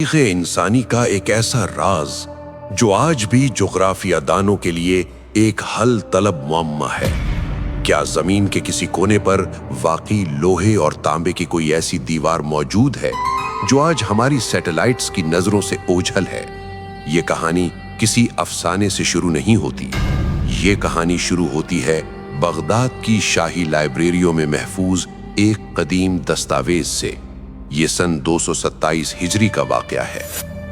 تاریخ انسانی کا ایک ایسا راز جو آج بھی جغرافیہ دانوں کے لیے ایک حل طلب معمہ ہے۔ کیا زمین کے کسی کونے پر واقعی لوہے اور تانبے کی کوئی ایسی دیوار موجود ہے جو آج ہماری سیٹلائٹس کی نظروں سے اوجھل ہے؟ یہ کہانی کسی افسانے سے شروع نہیں ہوتی۔ یہ کہانی شروع ہوتی ہے بغداد کی شاہی لائبریریوں میں محفوظ ایک قدیم دستاویز سے۔ یہ سن 227 ہجری کا واقعہ ہے۔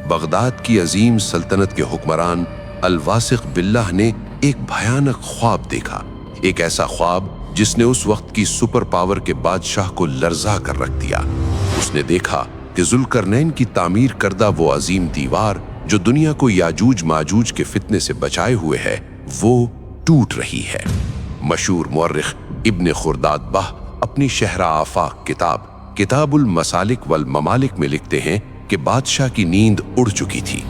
بغداد کی عظیم سلطنت کے حکمران الواثق باللہ نے ایک بھیانک خواب دیکھا، ایک ایسا خواب جس نے اس وقت کی سپر پاور کے بادشاہ کو لرزا کر رکھ دیا۔ اس نے دیکھا کہ ذوالقرنین کی تعمیر کردہ وہ عظیم دیوار جو دنیا کو یاجوج ماجوج کے فتنے سے بچائے ہوئے ہے، وہ ٹوٹ رہی ہے۔ مشہور مورخ ابن خرداد بہ اپنی شہرہ آفاق کتاب المسالک والممالک میں لکھتے ہیں کہ بادشاہ کی نیند اڑ چکی تھی۔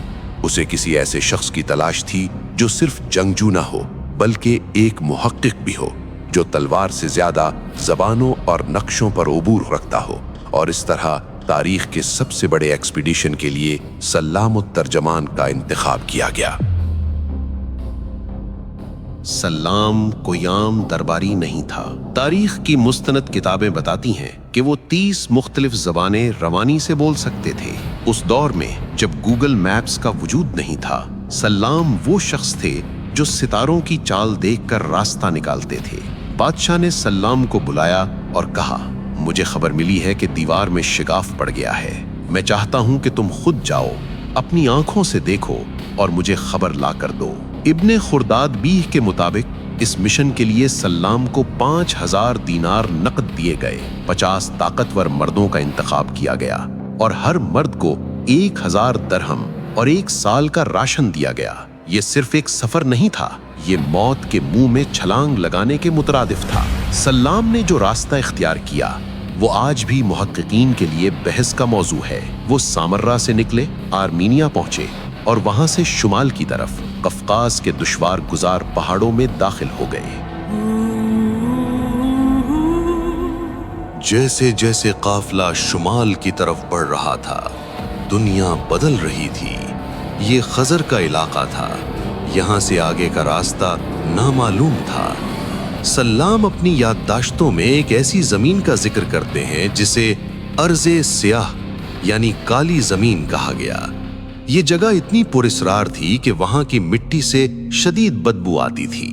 اسے کسی ایسے شخص کی تلاش تھی جو صرف جنگجو نہ ہو بلکہ ایک محقق بھی ہو، جو تلوار سے زیادہ زبانوں اور نقشوں پر عبور رکھتا ہو۔ اور اس طرح تاریخ کے سب سے بڑے ایکسپیڈیشن کے لیے سلام الترجمان کا انتخاب کیا گیا۔ سلام کوئی عام درباری نہیں تھا۔ تاریخ کی مستند کتابیں بتاتی ہیں کہ وہ 30 مختلف زبانیں روانی سے بول سکتے تھے۔ اس دور میں جب گوگل میپس کا وجود نہیں تھا، سلام وہ شخص تھے جو ستاروں کی چال دیکھ کر راستہ نکالتے تھے۔ بادشاہ نے سلام کو بلایا اور کہا، مجھے خبر ملی ہے کہ دیوار میں شگاف پڑ گیا ہے۔ میں چاہتا ہوں کہ تم خود جاؤ، اپنی آنکھوں سے دیکھو اور مجھے خبر لا کر دو۔ ابن خرداد بیہ کے مطابق اس مشن کے لیے سلام کو 5000 دینار نقد دیے گئے۔ 50 طاقتور مردوں کا انتخاب کیا گیا اور ہر مرد کو 1000 درہم اور 1 سال کا راشن دیا گیا۔ یہ صرف ایک سفر نہیں تھا، یہ موت کے منہ میں چھلانگ لگانے کے مترادف تھا۔ سلام نے جو راستہ اختیار کیا وہ آج بھی محققین کے لیے بحث کا موضوع ہے۔ وہ سامرا سے نکلے، آرمینیا پہنچے اور وہاں سے شمال کی طرف قفقاز کے دشوار گزار پہاڑوں میں داخل ہو گئے۔ جیسے جیسے قافلہ شمال کی طرف بڑھ رہا تھا، دنیا بدل رہی تھی۔ یہ خضر کا علاقہ تھا، یہاں سے آگے کا راستہ نامعلوم تھا۔ سلام اپنی یادداشتوں میں ایک ایسی زمین کا ذکر کرتے ہیں جسے ارض سیاہ یعنی کالی زمین کہا گیا۔ یہ جگہ اتنی پراسرار تھی کہ وہاں کی مٹی سے شدید بدبو آتی تھی۔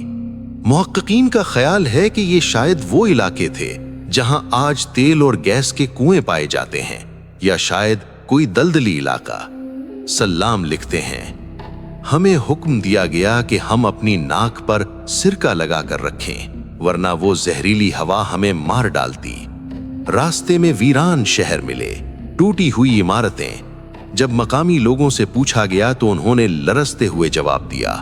محققین کا خیال ہے کہ یہ شاید وہ علاقے تھے جہاں آج تیل اور گیس کے کنویں پائے جاتے ہیں، یا شاید کوئی دلدلی علاقہ۔ سلام لکھتے ہیں، ہمیں حکم دیا گیا کہ ہم اپنی ناک پر سرکہ لگا کر رکھیں، ورنہ وہ زہریلی ہوا ہمیں مار ڈالتی۔ راستے میں ویران شہر ملے، ٹوٹی ہوئی عمارتیں۔ جب مقامی لوگوں سے پوچھا گیا تو انہوں نے لرزتے ہوئے جواب دیا،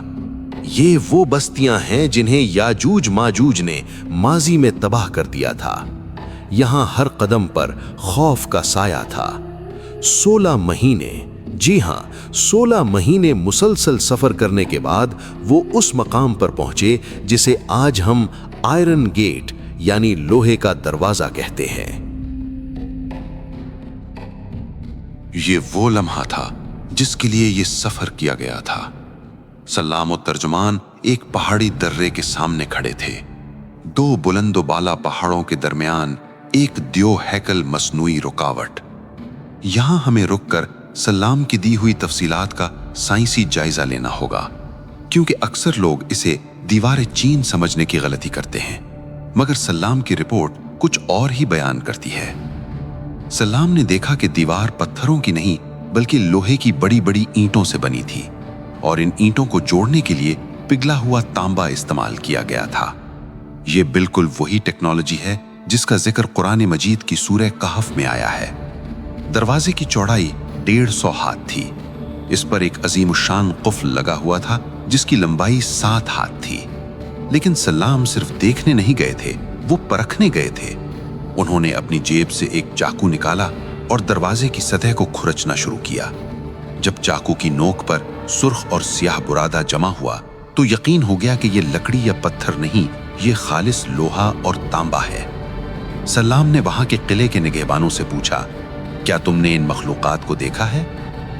یہ وہ بستیاں ہیں جنہیں یاجوج ماجوج نے ماضی میں تباہ کر دیا تھا۔ یہاں ہر قدم پر خوف کا سایہ تھا۔ 16 مہینے، جی ہاں 16 مہینے مسلسل سفر کرنے کے بعد وہ اس مقام پر پہنچے جسے آج ہم آئرن گیٹ یعنی لوہے کا دروازہ کہتے ہیں۔ یہ وہ لمحہ تھا جس کے لیے یہ سفر کیا گیا تھا۔ سلام و ترجمان ایک پہاڑی درے کے سامنے کھڑے تھے۔ 2 بلند و بالا پہاڑوں کے درمیان ایک دیو ہیکل مصنوعی رکاوٹ۔ یہاں ہمیں رک کر سلام کی دی ہوئی تفصیلات کا سائنسی جائزہ لینا ہوگا، کیونکہ اکثر لوگ اسے دیوار چین سمجھنے کی غلطی کرتے ہیں، مگر سلام کی رپورٹ کچھ اور ہی بیان کرتی ہے۔ سلام نے دیکھا کہ دیوار پتھروں کی نہیں بلکہ لوہے کی بڑی بڑی اینٹوں سے بنی تھی، اور ان اینٹوں کو جوڑنے کے لیے پگھلا ہوا تانبا استعمال کیا گیا تھا۔ یہ بالکل وہی ٹیکنالوجی ہے جس کا ذکر قرآن مجید کی سورہ کہف میں آیا ہے۔ دروازے کی چوڑائی 150 ہاتھ تھی۔ اس پر ایک عظیم الشان قفل لگا ہوا تھا جس کی لمبائی 7 ہاتھ تھی۔ لیکن سلام صرف دیکھنے نہیں گئے تھے، وہ پرکھنے گئے تھے۔ انہوں نے اپنی جیب سے ایک چاقو نکالا اور دروازے کی سطح کو کھرچنا شروع کیا۔ جب چاقو کی نوک پر سرخ اور سیاہ برادہ جمع ہوا تو یقین ہو گیا کہ یہ لکڑی یا پتھر نہیں، یہ خالص لوہا اور تانبا ہے۔ سلام نے وہاں کے قلعے کے نگہبانوں سے پوچھا، کیا تم نے ان مخلوقات کو دیکھا ہے؟